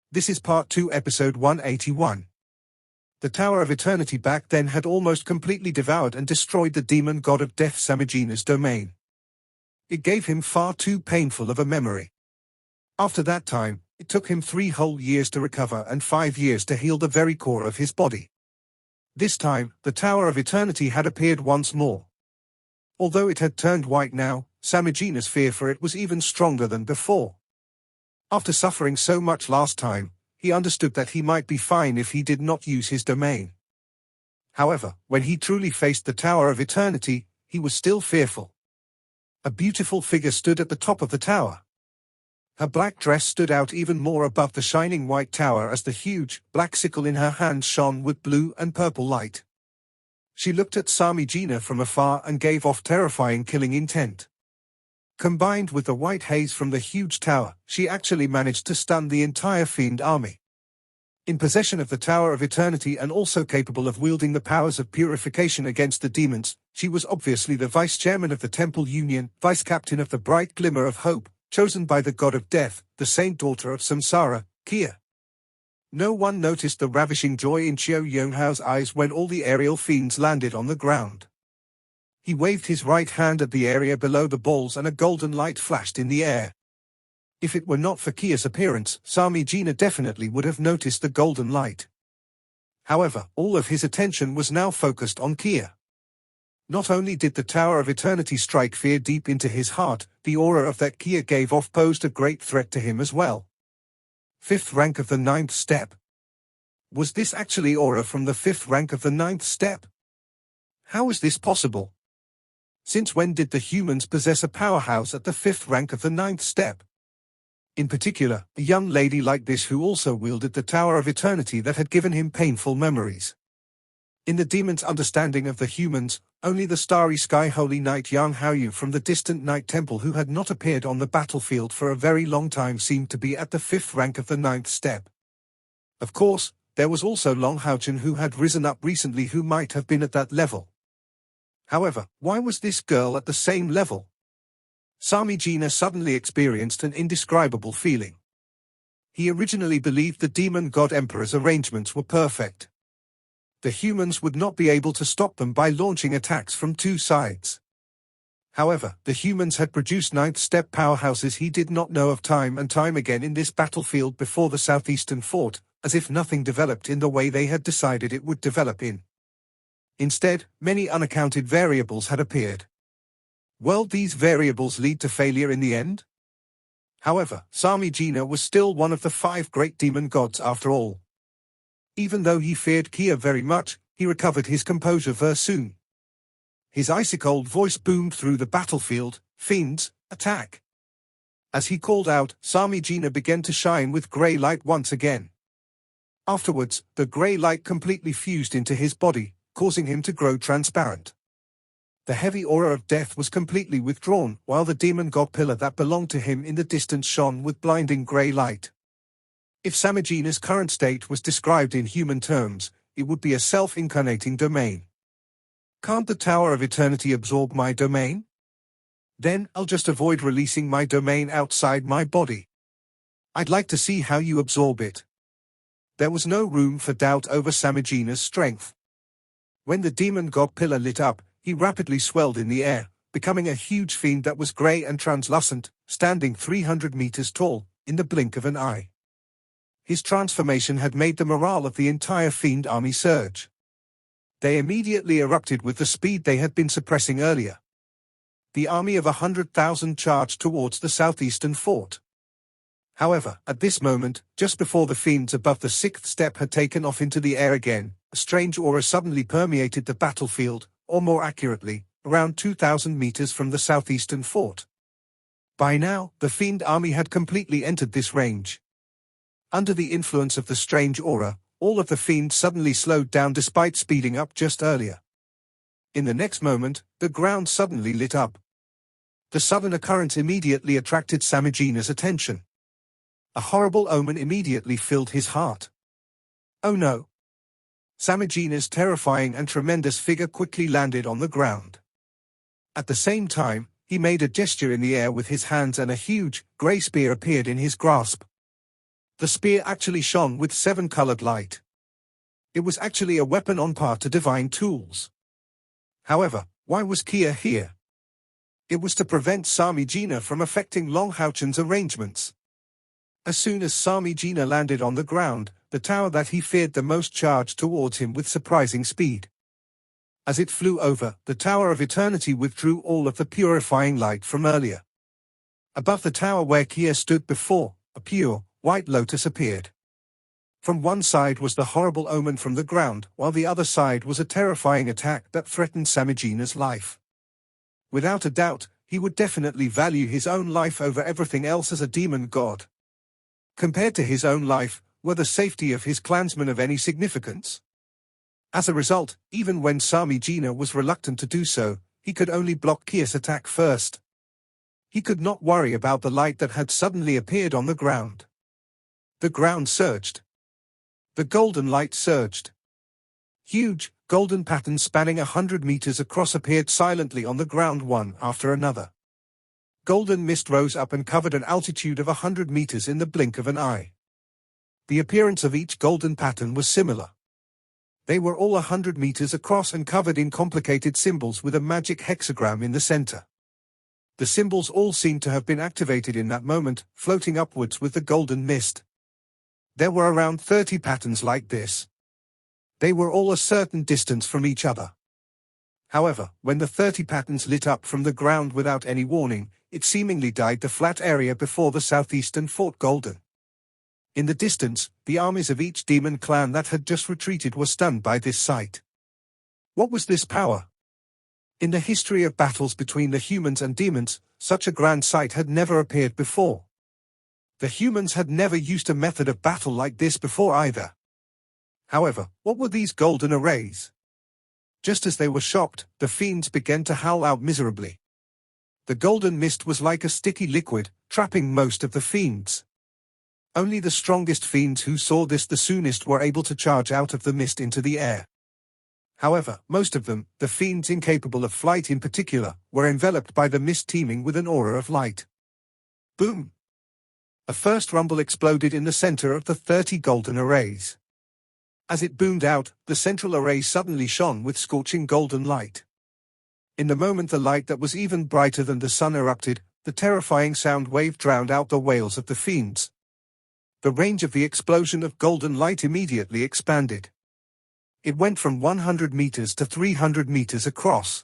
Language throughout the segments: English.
This is Part 2, Episode 181. The Tower of Eternity back then had almost completely devoured and destroyed the demon god of death Samegina's domain. It gave him far too painful of a memory. After that time, it took him 3 whole years to recover and 5 years to heal the very core of his body. This time, the Tower of Eternity had appeared once more. Although it had turned white now, Samegina's fear for it was even stronger than before. After suffering so much last time, he understood that he might be fine if he did not use his domain. However, when he truly faced the Tower of Eternity, he was still fearful. A beautiful figure stood at the top of the tower. Her black dress stood out even more above the shining white tower as the huge, black sickle in her hand shone with blue and purple light. She looked at Samegina from afar and gave off terrifying killing intent. Combined with the white haze from the huge tower, she actually managed to stun the entire fiend army. In possession of the Tower of Eternity and also capable of wielding the powers of purification against the demons, she was obviously the vice-chairman of the Temple Union, vice-captain of the bright glimmer of hope, chosen by the god of death, the saint daughter of Samsara, Kia. No one noticed the ravishing joy in Chiao Yonghao's eyes when all the aerial fiends landed on the ground. He waved his right hand at the area below the balls and a golden light flashed in the air. If it were not for Kia's appearance, Samegina definitely would have noticed the golden light. However, all of his attention was now focused on Kia. Not only did the Tower of Eternity strike fear deep into his heart, the aura of that Kia gave off posed a great threat to him as well. 5th rank of the 9th step. Was this actually aura from the 5th rank of the 9th step? How is this possible? Since when did the humans possess a powerhouse at the 5th rank of the 9th step? In particular, a young lady like this who also wielded the Tower of Eternity that had given him painful memories. In the demon's understanding of the humans, only the starry sky holy knight Yang Haoyu from the distant night temple who had not appeared on the battlefield for a very long time seemed to be at the 5th rank of the 9th step. Of course, there was also Long Haochen who had risen up recently who might have been at that level. However, why was this girl at the same level? Samegina suddenly experienced an indescribable feeling. He originally believed the demon god emperor's arrangements were perfect. The humans would not be able to stop them by launching attacks from 2 sides. However, the humans had produced 9th step powerhouses he did not know of time and time again in this battlefield before the southeastern fort, as if nothing developed in the way they had decided it would develop in. Instead, many unaccounted variables had appeared. Will these variables lead to failure in the end? However, Samegina was still one of the 5 great demon gods after all. Even though he feared Kia very much, he recovered his composure very soon. His icy-cold voice boomed through the battlefield, "Fiends, attack!" As he called out, Samegina began to shine with grey light once again. Afterwards, the grey light completely fused into his body, causing him to grow transparent. The heavy aura of death was completely withdrawn, while the demon god pillar that belonged to him in the distance shone with blinding grey light. If Samegina's current state was described in human terms, it would be a self-incarnating domain. Can't the Tower of Eternity absorb my domain? Then I'll just avoid releasing my domain outside my body. I'd like to see how you absorb it. There was no room for doubt over Samegina's strength. When the demon god pillar lit up, he rapidly swelled in the air, becoming a huge fiend that was grey and translucent, standing 300 meters tall, in the blink of an eye. His transformation had made the morale of the entire fiend army surge. They immediately erupted with the speed they had been suppressing earlier. The army of 100,000 charged towards the southeastern fort. However, at this moment, just before the fiends above the 6th step had taken off into the air again, a strange aura suddenly permeated the battlefield, or more accurately, around 2,000 meters from the southeastern fort. By now, the fiend army had completely entered this range. Under the influence of the strange aura, all of the fiends suddenly slowed down despite speeding up just earlier. In the next moment, the ground suddenly lit up. The sudden occurrence immediately attracted Samegina's attention. A horrible omen immediately filled his heart. Oh no! Samegina's terrifying and tremendous figure quickly landed on the ground. At the same time, he made a gesture in the air with his hands and a huge, grey spear appeared in his grasp. The spear actually shone with 7-colored light. It was actually a weapon on par to divine tools. However, why was Kia here? It was to prevent Samijina from affecting Longhauchen's arrangements. As soon as Samijina landed on the ground, the tower that he feared the most charged towards him with surprising speed. As it flew over, the Tower of Eternity withdrew all of the purifying light from earlier. Above the tower where Kia stood before, a pure, white lotus appeared. From one side was the horrible omen from the ground, while the other side was a terrifying attack that threatened Samijina's life. Without a doubt, he would definitely value his own life over everything else as a demon god. Compared to his own life, were the safety of his clansmen of any significance? As a result, even when Samijina was reluctant to do so, he could only block Kia's attack first. He could not worry about the light that had suddenly appeared on the ground. The ground surged. The golden light surged. Huge, golden patterns spanning 100 meters across appeared silently on the ground one after another. Golden mist rose up and covered an altitude of 100 meters in the blink of an eye. The appearance of each golden pattern was similar. They were all 100 meters across and covered in complicated symbols with a magic hexagram in the center. The symbols all seemed to have been activated in that moment, floating upwards with the golden mist. There were around 30 patterns like this. They were all a certain distance from each other. However, when the 30 patterns lit up from the ground without any warning, it seemingly dyed the flat area before the southeastern fort golden. In the distance, the armies of each demon clan that had just retreated were stunned by this sight. What was this power? In the history of battles between the humans and demons, such a grand sight had never appeared before. The humans had never used a method of battle like this before either. However, what were these golden arrays? Just as they were shocked, the fiends began to howl out miserably. The golden mist was like a sticky liquid, trapping most of the fiends. Only the strongest fiends who saw this the soonest were able to charge out of the mist into the air. However, most of them, the fiends incapable of flight in particular, were enveloped by the mist teeming with an aura of light. Boom! A first rumble exploded in the center of the 30 golden arrays. As it boomed out, the central array suddenly shone with scorching golden light. In the moment the light that was even brighter than the sun erupted, the terrifying sound wave drowned out the wails of the fiends. The range of the explosion of golden light immediately expanded. It went from 100 meters to 300 meters across.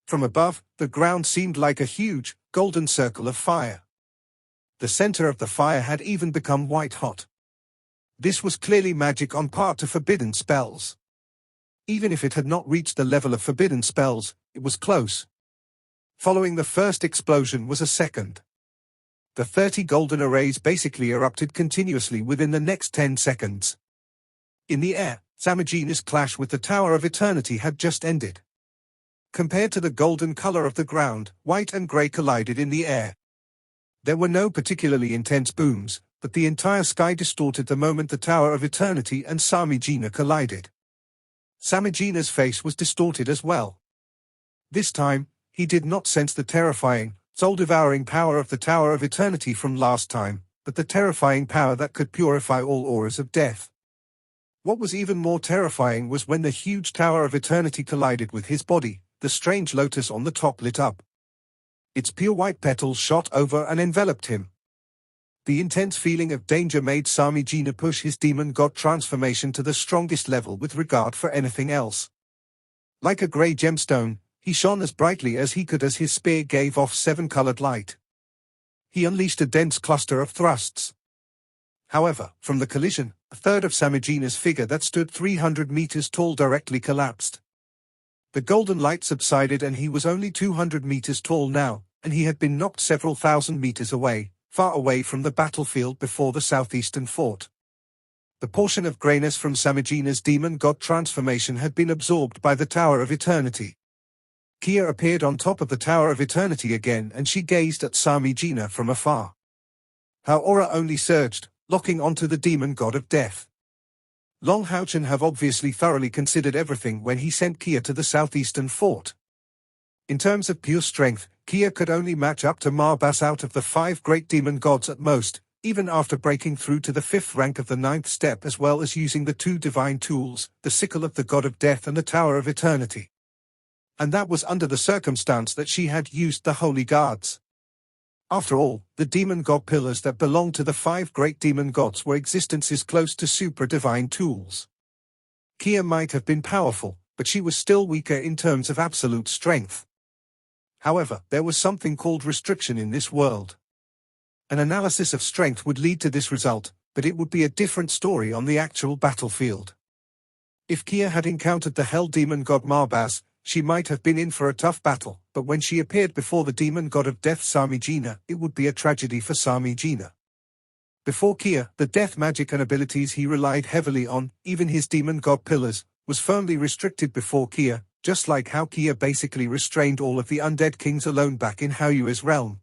From above, the ground seemed like a huge, golden circle of fire. The center of the fire had even become white-hot. This was clearly magic on par to forbidden spells. Even if it had not reached the level of forbidden spells, it was close. Following the first explosion was a second. The 30 golden arrays basically erupted continuously within the next 10 seconds. In the air, Samijina's clash with the Tower of Eternity had just ended. Compared to the golden color of the ground, white and gray collided in the air. There were no particularly intense booms, but the entire sky distorted the moment the Tower of Eternity and Samijina collided. Samijina's face was distorted as well. This time, he did not sense the terrifying, soul-devouring power of the Tower of Eternity from last time, but the terrifying power that could purify all auras of death. What was even more terrifying was when the huge Tower of Eternity collided with his body, the strange lotus on the top lit up. Its pure white petals shot over and enveloped him. The intense feeling of danger made Samijina push his demon god transformation to the strongest level with regard for anything else. Like a grey gemstone, he shone as brightly as he could as his spear gave off 7-colored light. He unleashed a dense cluster of thrusts. However, from the collision, a third of Samijina's figure that stood 300 meters tall directly collapsed. The golden light subsided and he was only 200 meters tall now, and he had been knocked several thousand meters away, far away from the battlefield before the southeastern fort. The portion of grayness from Samijina's demon god transformation had been absorbed by the Tower of Eternity. Kia appeared on top of the Tower of Eternity again and she gazed at Samijina from afar. Her aura only surged, locking onto the demon god of death. Longhauchen have obviously thoroughly considered everything when he sent Kia to the southeastern fort. In terms of pure strength, Kia could only match up to Marbas out of the 5 great demon gods at most, even after breaking through to the 5th rank of the 9th step, as well as using the 2 divine tools, the sickle of the god of death and the tower of eternity. And that was under the circumstance that she had used the holy guards. After all, the demon god pillars that belonged to the 5 great demon gods were existences close to supra-divine tools. Kia might have been powerful, but she was still weaker in terms of absolute strength. However, there was something called restriction in this world. An analysis of strength would lead to this result, but it would be a different story on the actual battlefield. If Kia had encountered the hell demon god Marbaz, she might have been in for a tough battle, but when she appeared before the demon god of death Samijina, it would be a tragedy for Samijina. Before Kia, the death magic and abilities he relied heavily on, even his demon god pillars, was firmly restricted before Kia, just like how Kia basically restrained all of the undead kings alone back in Haoyue's realm.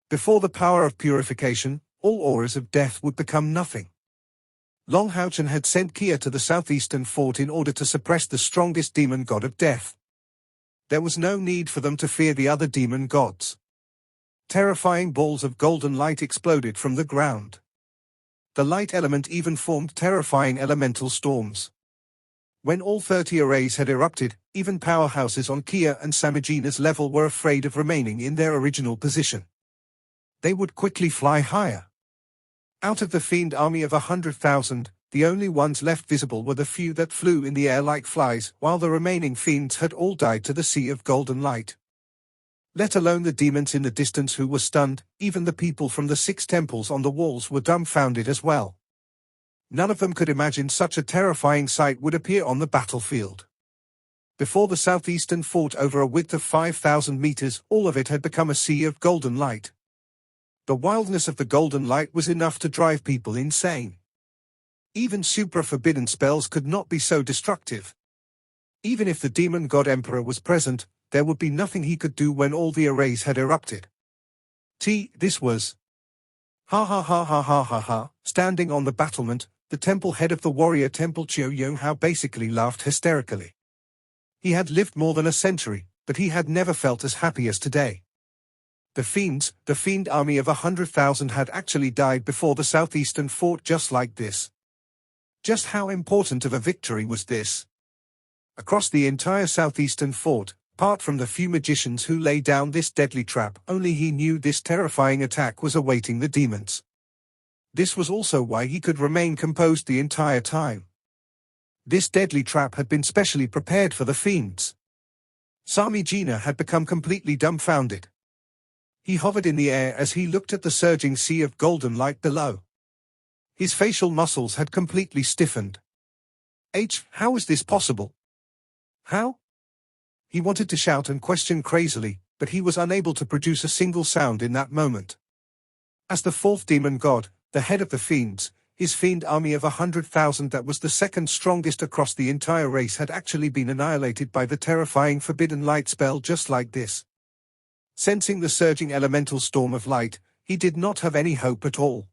Before the power of purification, all auras of death would become nothing. Long Haochen had sent Kia to the southeastern fort in order to suppress the strongest demon god of death. There was no need for them to fear the other demon gods. Terrifying balls of golden light exploded from the ground. The light element even formed terrifying elemental storms. When all 30 arrays had erupted, even powerhouses on Kia and Samijina's level were afraid of remaining in their original position. They would quickly fly higher. Out of the fiend army of 100,000, the only ones left visible were the few that flew in the air like flies, while the remaining fiends had all died to the sea of golden light. Let alone the demons in the distance who were stunned, even the people from the 6 temples on the walls were dumbfounded as well. None of them could imagine such a terrifying sight would appear on the battlefield. Before the southeastern fort, over a width of 5,000 meters, all of it had become a sea of golden light. The wildness of the golden light was enough to drive people insane. Even supra-forbidden spells could not be so destructive. Even if the demon god emperor was present, there would be nothing he could do when all the arrays had erupted. This was... Ha ha ha ha ha ha ha. Standing on the battlement, the temple head of the warrior temple Chiu Yonghao basically laughed hysterically. He had lived more than a century, but he had never felt as happy as today. The fiend army of 100,000 had actually died before the southeastern fort just like this. Just how important of a victory was this? Across the entire southeastern fort, apart from the few magicians who lay down this deadly trap, only he knew this terrifying attack was awaiting the demons. This was also why he could remain composed the entire time. This deadly trap had been specially prepared for the fiends. Samijina had become completely dumbfounded. He hovered in the air as he looked at the surging sea of golden light below. His facial muscles had completely stiffened. How was this possible? How? He wanted to shout and question crazily, but he was unable to produce a single sound in that moment. As the 4th demon god, the head of the fiends, his fiend army of 100,000 that was the 2nd strongest across the entire race had actually been annihilated by the terrifying forbidden light spell just like this. Sensing the surging elemental storm of light, he did not have any hope at all.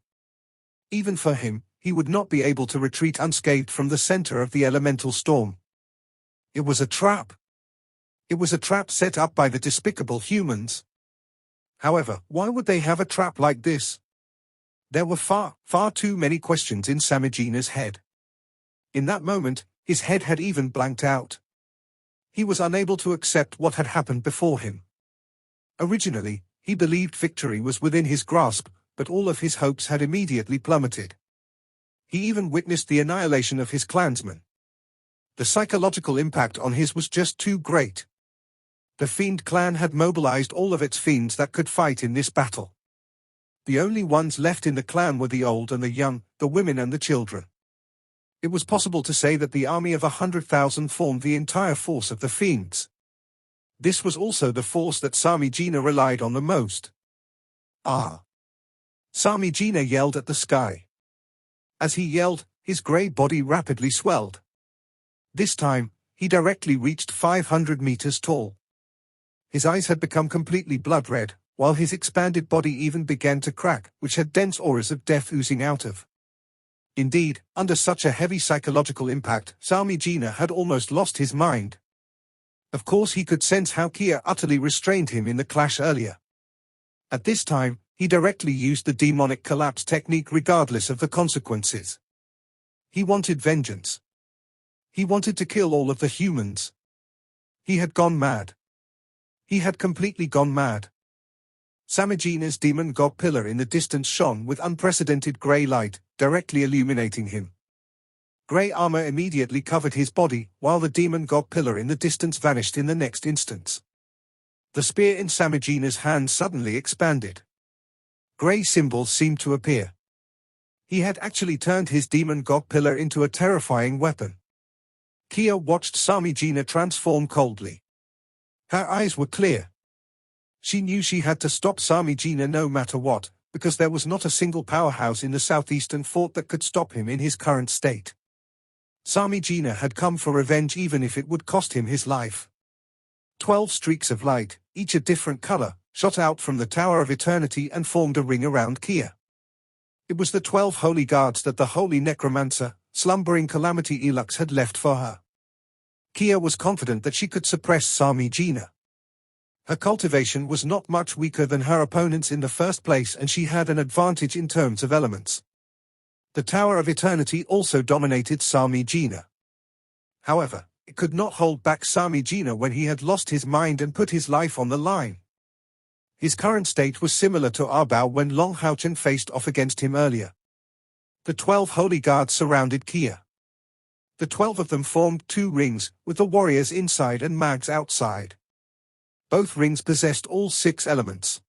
Even for him, he would not be able to retreat unscathed from the center of the elemental storm. It was a trap. It was a trap set up by the despicable humans. However, why would they have a trap like this? There were far too many questions in Samijina's head. In that moment, his head had even blanked out. He was unable to accept what had happened before him. Originally, he believed victory was within his grasp, but all of his hopes had immediately plummeted. He even witnessed the annihilation of his clansmen. The psychological impact on his was just too great. The Fiend clan had mobilized all of its fiends that could fight in this battle. The only ones left in the clan were the old and the young, the women and the children. It was possible to say that the army of 100,000 formed the entire force of the fiends. This was also the force that Samijina relied on the most. Ah! Samijina yelled at the sky. As he yelled, his grey body rapidly swelled. This time, he directly reached 500 meters tall. His eyes had become completely blood red, while his expanded body even began to crack, which had dense auras of death oozing out of. Indeed, under such a heavy psychological impact, Samijina had almost lost his mind. Of course he could sense how Kia utterly restrained him in the clash earlier. At this time, He directly used the demonic collapse technique regardless of the consequences. He wanted vengeance. He wanted to kill all of the humans. He had gone mad. He had completely gone mad. Samegina's demon god pillar in the distance shone with unprecedented grey light, directly illuminating him. Grey armor immediately covered his body, while the demon god pillar in the distance vanished in the next instant. The spear in Samegina's hand suddenly expanded. Grey symbols seemed to appear. He had actually turned his demon god pillar into a terrifying weapon. Kia watched Samegina transform coldly. Her eyes were clear. She knew she had to stop Samegina no matter what, because there was not a single powerhouse in the southeastern fort that could stop him in his current state. Samegina had come for revenge even if it would cost him his life. 12 streaks of light, each a different color, shot out from the Tower of Eternity and formed a ring around Kia. It was the 12 holy guards that the holy necromancer, slumbering Calamity Elux had left for her. Kia was confident that she could suppress Samegina. Her cultivation was not much weaker than her opponents in the first place, and she had an advantage in terms of elements. The Tower of Eternity also dominated Samegina. However, it could not hold back Samegina when he had lost his mind and put his life on the line. His current state was similar to Arbao when Long Haochen faced off against him earlier. The 12 holy guards surrounded Kia. The 12 of them formed 2 rings, with the warriors inside and mags outside. Both rings possessed all 6 elements.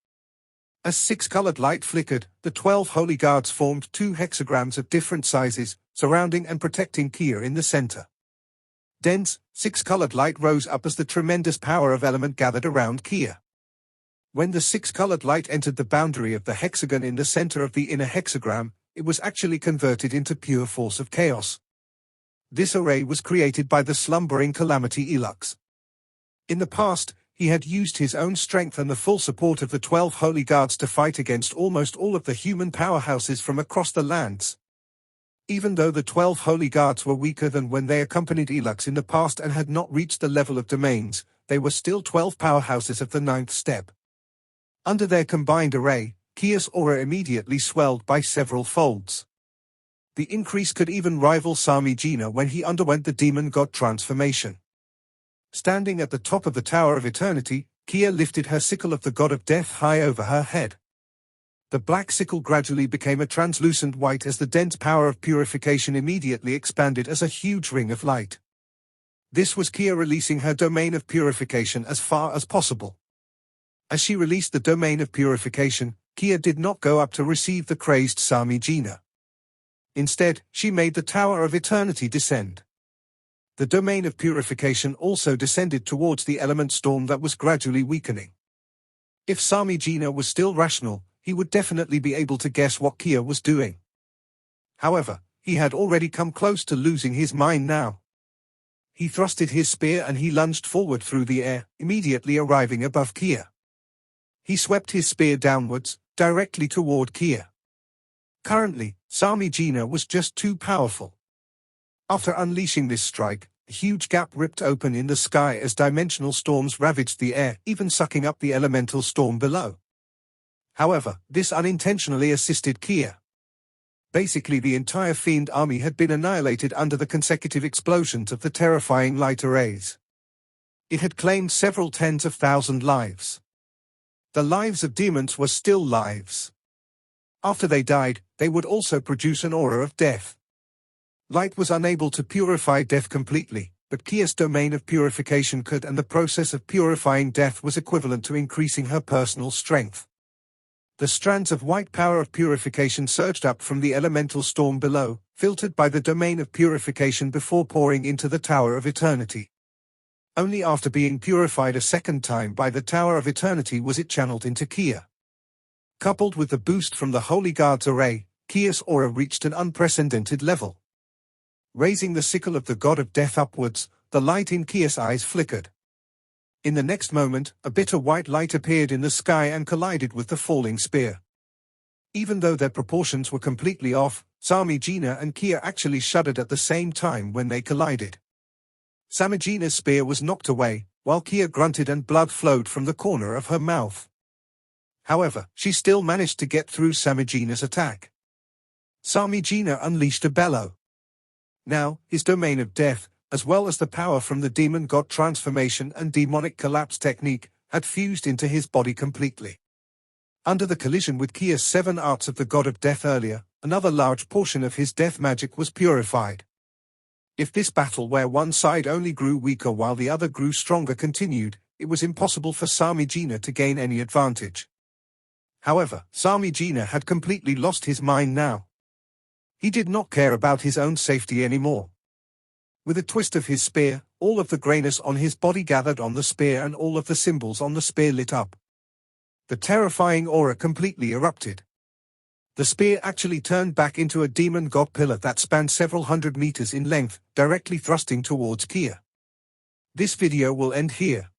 As 6-colored light flickered, the 12 holy guards formed 2 hexagrams of different sizes, surrounding and protecting Kia in the center. Dense, 6-colored light rose up as the tremendous power of element gathered around Kia. When the 6-colored light entered the boundary of the hexagon in the center of the inner hexagram, it was actually converted into pure force of chaos. This array was created by the slumbering Calamity Elux. In the past, he had used his own strength and the full support of the 12 holy guards to fight against almost all of the human powerhouses from across the lands. Even though the 12 holy guards were weaker than when they accompanied Elux in the past and had not reached the level of domains, they were still 12 powerhouses of the 9th step. Under their combined array, Kia's aura immediately swelled by several folds. The increase could even rival Samegina when he underwent the demon god transformation. Standing at the top of the Tower of Eternity, Kia lifted her sickle of the god of death high over her head. The black sickle gradually became a translucent white as the dense power of purification immediately expanded as a huge ring of light. This was Kia releasing her domain of purification as far as possible. As she released the domain of purification, Kia did not go up to receive the crazed Samegina. Instead, she made the Tower of Eternity descend. The domain of purification also descended towards the element storm that was gradually weakening. If Samegina was still rational, he would definitely be able to guess what Kia was doing. However, he had already come close to losing his mind now. He thrusted his spear and he lunged forward through the air, immediately arriving above Kia. He swept his spear downwards, directly toward Kia. Currently, Samegina was just too powerful. After unleashing this strike, a huge gap ripped open in the sky as dimensional storms ravaged the air, even sucking up the elemental storm below. However, this unintentionally assisted Kia. Basically, the entire Fiend army had been annihilated under the consecutive explosions of the terrifying light arrays. It had claimed several tens of thousand lives. The lives of demons were still lives. After they died, they would also produce an aura of death. Light was unable to purify death completely, but Kia's domain of purification could, and the process of purifying death was equivalent to increasing her personal strength. The strands of white power of purification surged up from the elemental storm below, filtered by the domain of purification before pouring into the Tower of Eternity. Only after being purified a second time by the Tower of Eternity was it channeled into Kia. Coupled with the boost from the Holy Guard's array, Kia's aura reached an unprecedented level. Raising the sickle of the god of death upwards, the light in Kia's eyes flickered. In the next moment, a bitter white light appeared in the sky and collided with the falling spear. Even though their proportions were completely off, Samegina and Kia actually shuddered at the same time when they collided. Samegina's spear was knocked away, while Kia grunted and blood flowed from the corner of her mouth. However, she still managed to get through Samigina's attack. Samigina unleashed a bellow. Now, his domain of death, as well as the power from the demon god transformation and demonic collapse technique, had fused into his body completely. Under the collision with Kia's 7 arts of the god of death earlier, another large portion of his death magic was purified. If this battle where one side only grew weaker while the other grew stronger continued, it was impossible for Samigina to gain any advantage. However, Samigina had completely lost his mind now. He did not care about his own safety anymore. With a twist of his spear, all of the grayness on his body gathered on the spear and all of the symbols on the spear lit up. The terrifying aura completely erupted. The spear actually turned back into a demon god pillar that spanned several hundred meters in length, directly thrusting towards Kia. This video will end here.